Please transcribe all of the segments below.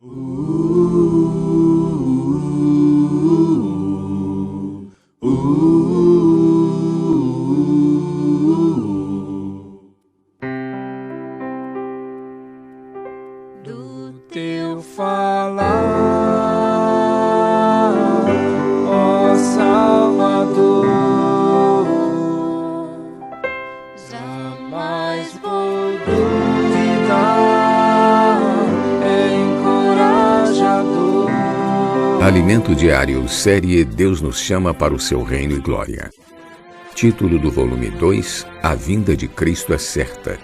Do teu falar, ó Salvador, jamais vou duvidar, é encorajador. Alimento Diário, série Deus nos chama para o seu reino e glória. Título do volume 2, A vinda de Cristo é certa.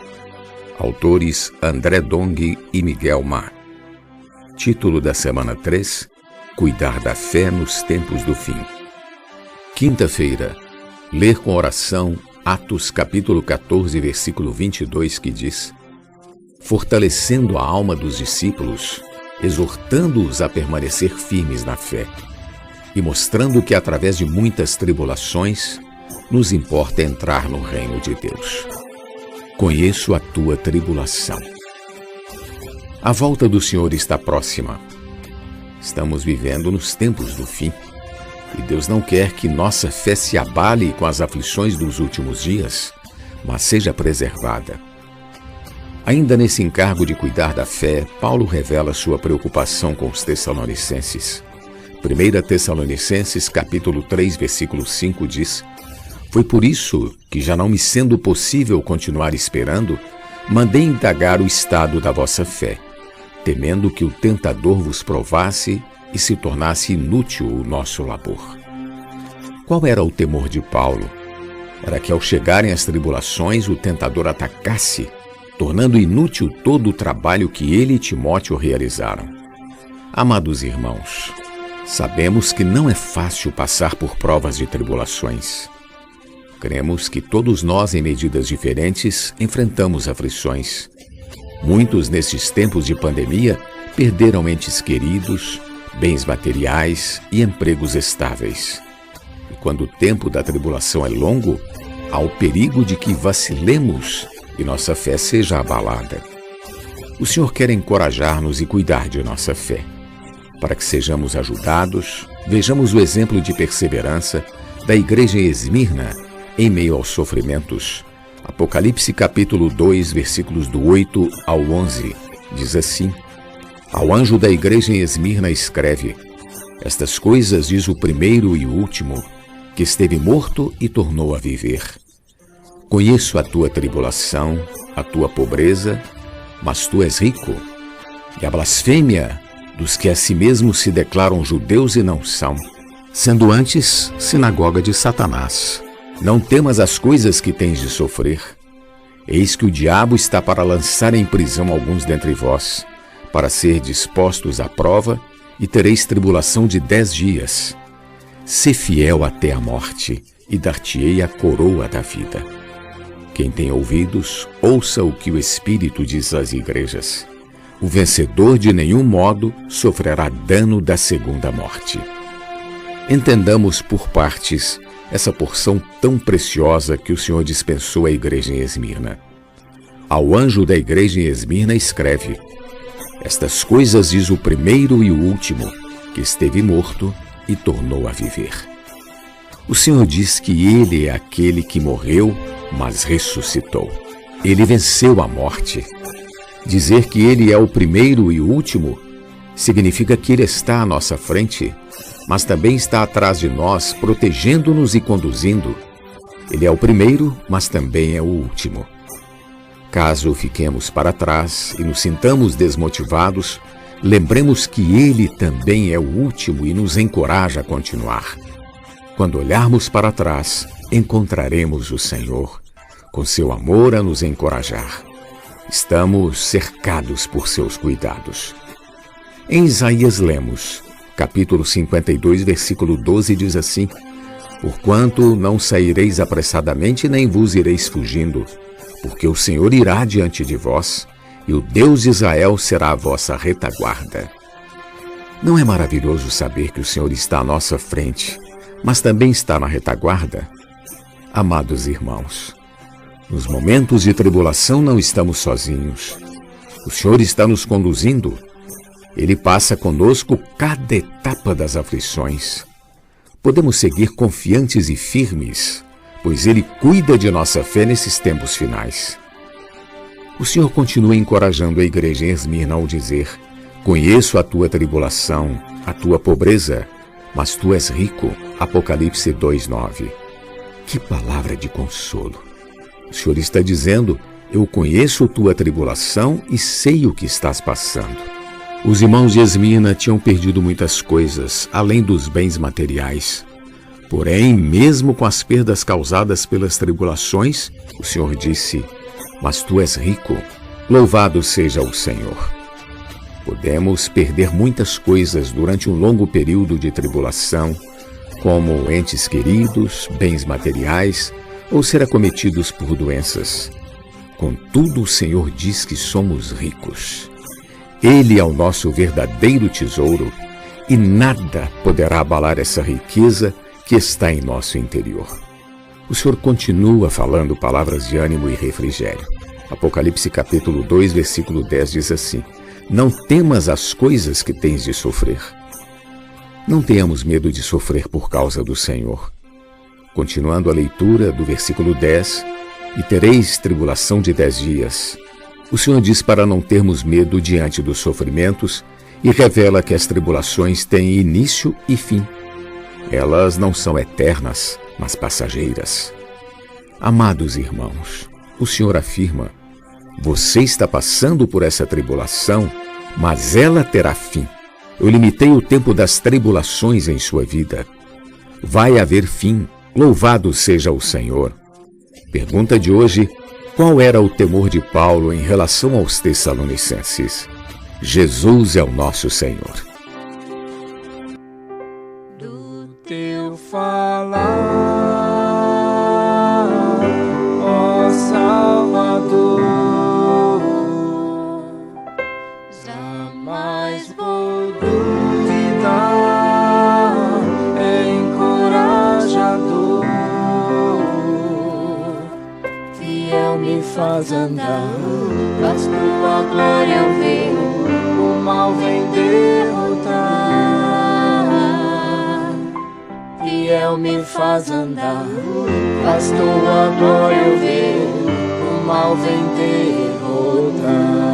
Autores André Dong e Miguel Ma. Título da semana 3, Cuidar da fé nos tempos do fim. Quinta-feira, ler com oração Atos capítulo 14, versículo 22, que diz: fortalecendo a alma dos discípulos, exortando-os a permanecer firmes na fé, e mostrando que através de muitas tribulações, nos importa entrar no reino de Deus. Conheço a tua tribulação. A volta do Senhor está próxima. Estamos vivendo nos tempos do fim, e Deus não quer que nossa fé se abale com as aflições dos últimos dias, mas seja preservada. Ainda nesse encargo de cuidar da fé, Paulo revela sua preocupação com os Tessalonicenses. 1 Tessalonicenses capítulo 3, versículo 5 diz: foi por isso que, já não me sendo possível continuar esperando, mandei indagar o estado da vossa fé, temendo que o tentador vos provasse e se tornasse inútil o nosso labor. Qual era o temor de Paulo? Era que, ao chegarem as tribulações, o tentador atacasse, tornando inútil todo o trabalho que ele e Timóteo realizaram. Amados irmãos, sabemos que não é fácil passar por provas de tribulações. Cremos que todos nós, em medidas diferentes, enfrentamos aflições. Muitos, nestes tempos de pandemia, perderam entes queridos, bens materiais e empregos estáveis. E quando o tempo da tribulação é longo, há o perigo de que vacilemos e nossa fé seja abalada. O Senhor quer encorajar-nos e cuidar de nossa fé. Para que sejamos ajudados, vejamos o exemplo de perseverança da igreja em Esmirna, em meio aos sofrimentos. Apocalipse capítulo 2, versículos do 8 ao 11, diz assim: ao anjo da igreja em Esmirna escreve: estas coisas diz o primeiro e o último, que esteve morto e tornou a viver. Conheço a tua tribulação, a tua pobreza, mas tu és rico, e a blasfêmia dos que a si mesmos se declaram judeus e não são, sendo antes sinagoga de Satanás. Não temas as coisas que tens de sofrer. Eis que o diabo está para lançar em prisão alguns dentre vós, para ser dispostos à prova, e tereis tribulação de 10 dias. Sê fiel até a morte, e dar-te-ei a coroa da vida. Quem tem ouvidos, ouça o que o Espírito diz às igrejas. O vencedor de nenhum modo sofrerá dano da segunda morte. Entendamos por partes essa porção tão preciosa que o Senhor dispensou à igreja em Esmirna. Ao anjo da igreja em Esmirna escreve: estas coisas diz o primeiro e o último, que esteve morto e tornou a viver. O Senhor diz que Ele é aquele que morreu, mas ressuscitou. Ele venceu a morte. Dizer que Ele é o primeiro e o último significa que Ele está à nossa frente, mas também está atrás de nós, protegendo-nos e conduzindo. Ele é o primeiro, mas também é o último. Caso fiquemos para trás e nos sintamos desmotivados, lembremos que Ele também é o último e nos encoraja a continuar. Quando olharmos para trás, encontraremos o Senhor, com seu amor a nos encorajar. Estamos cercados por seus cuidados. Em Isaías lemos: capítulo 52, versículo 12 diz assim: porquanto não saireis apressadamente, nem vos ireis fugindo, porque o Senhor irá diante de vós, e o Deus de Israel será a vossa retaguarda. Não é maravilhoso saber que o Senhor está à nossa frente, mas também está na retaguarda? Amados irmãos, nos momentos de tribulação não estamos sozinhos. O Senhor está nos conduzindo. Ele passa conosco cada etapa das aflições. Podemos seguir confiantes e firmes, pois Ele cuida de nossa fé nesses tempos finais. O Senhor continua encorajando a igreja em Esmirna ao dizer: conheço a tua tribulação, a tua pobreza, mas tu és rico. Apocalipse 2:9. Que palavra de consolo! O Senhor está dizendo: eu conheço tua tribulação e sei o que estás passando. Os irmãos de Esmirna tinham perdido muitas coisas, além dos bens materiais. Porém, mesmo com as perdas causadas pelas tribulações, o Senhor disse: mas tu és rico, louvado seja o Senhor. Podemos perder muitas coisas durante um longo período de tribulação, como entes queridos, bens materiais, ou ser acometidos por doenças. Contudo, o Senhor diz que somos ricos. Ele é o nosso verdadeiro tesouro e nada poderá abalar essa riqueza que está em nosso interior. O Senhor continua falando palavras de ânimo e refrigério. Apocalipse capítulo 2, versículo 10 diz assim: não temas as coisas que tens de sofrer. Não tenhamos medo de sofrer por causa do Senhor. Continuando a leitura do versículo 10, e tereis tribulação de 10 dias. O Senhor diz para não termos medo diante dos sofrimentos e revela que as tribulações têm início e fim. Elas não são eternas, mas passageiras. Amados irmãos, o Senhor afirma: você está passando por essa tribulação, mas ela terá fim. Eu limitei o tempo das tribulações em sua vida. Vai haver fim. Louvado seja o Senhor. Pergunta de hoje: qual era o temor de Paulo em relação aos Tessalonicenses? Jesus é o nosso Senhor. Do teu falar, ó Salvador, jamais vou duvidar, é encorajador, fiel me faz andar, faz tua glória eu ver, o mal vem derrotar. Fiel me faz andar, faz tua glória eu ver, o mal vem derrotar.